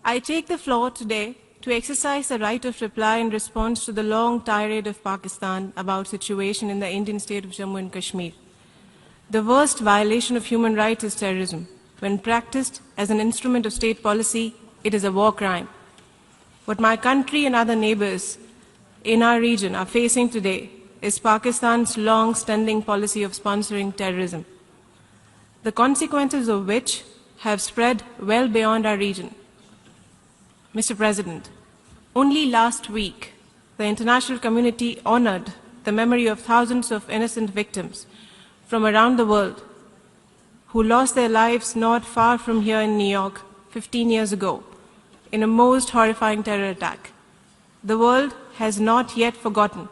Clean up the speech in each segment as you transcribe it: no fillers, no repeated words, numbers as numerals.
I take the floor today to exercise the right of reply in response to the long tirade of Pakistan about situation in the Indian state of Jammu and Kashmir. The worst violation of human rights is terrorism. When practiced as an instrument of state policy, it is a war crime. What my country and other neighbors in our region are facing today is Pakistan's long-standing policy of sponsoring terrorism, the consequences of which have spread well beyond our region. Mr. President, only last week, the international community honored the memory of thousands of innocent victims from around the world who lost their lives not far from here in New York 15 years ago in a most horrifying terror attack. The world has not yet forgotten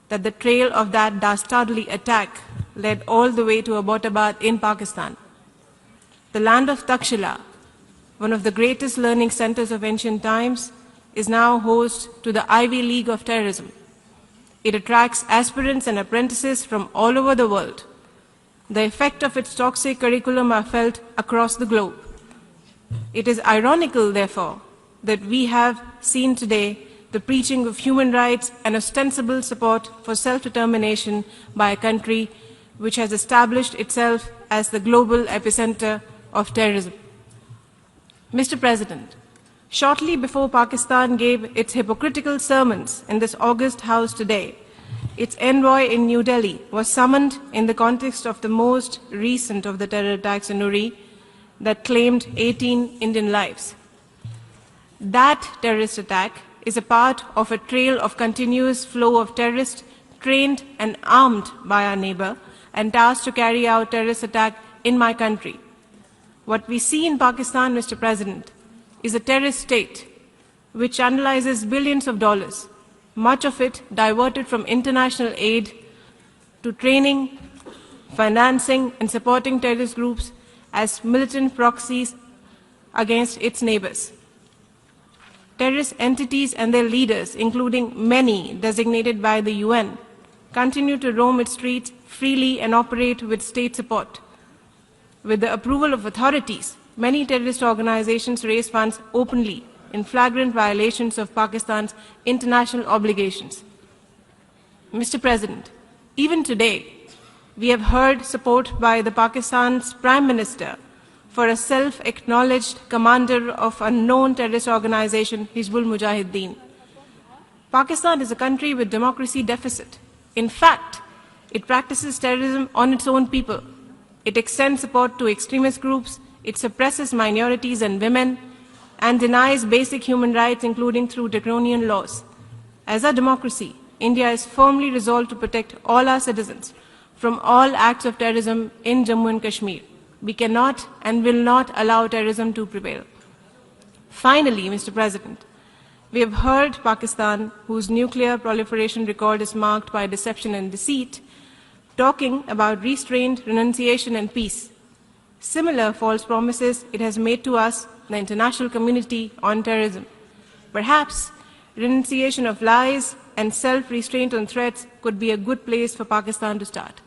that the trail of that dastardly attack led all the way to Abbottabad in Pakistan. The land of Takshila, one of the greatest learning centers of ancient times, is now host to the Ivy League of terrorism. It attracts aspirants and apprentices from all over the world. The effect of its toxic curriculum are felt across the globe. It is ironical, therefore, that we have seen today the preaching of human rights and ostensible support for self-determination by a country which has established itself as the global epicenter of terrorism. Mr. President, shortly before Pakistan gave its hypocritical sermons in this august House today, its envoy in New Delhi was summoned in the context of the most recent of the terror attacks in Uri that claimed 18 Indian lives. That terrorist attack is a part of a trail of continuous flow of terrorists trained and armed by our neighbor and tasked to carry out terrorist attack in my country. What we see in Pakistan, Mr. President, is a terrorist state which channelizes billions of dollars, much of it diverted from international aid to training, financing, and supporting terrorist groups as militant proxies against its neighbors. Terrorist entities and their leaders, including many designated by the UN, continue to roam its streets freely and operate with state support. With the approval of authorities, many terrorist organizations raise funds openly in flagrant violations of Pakistan's international obligations. Mr. President, even today, we have heard support by the Pakistan's Prime Minister for a self-acknowledged commander of a known terrorist organization, Hizbul Mujahideen. Pakistan is a country with democracy deficit. In fact, it practices terrorism on its own people. It extends support to extremist groups, it suppresses minorities and women, and denies basic human rights, including through draconian laws. As a democracy, India is firmly resolved to protect all our citizens from all acts of terrorism in Jammu and Kashmir. We cannot and will not allow terrorism to prevail. Finally, Mr. President, we have heard Pakistan, whose nuclear proliferation record is marked by deception and deceit, talking about restraint, renunciation, and peace. Similar false promises it has made to us, the international community, on terrorism. Perhaps renunciation of lies and self-restraint on threats could be a good place for Pakistan to start.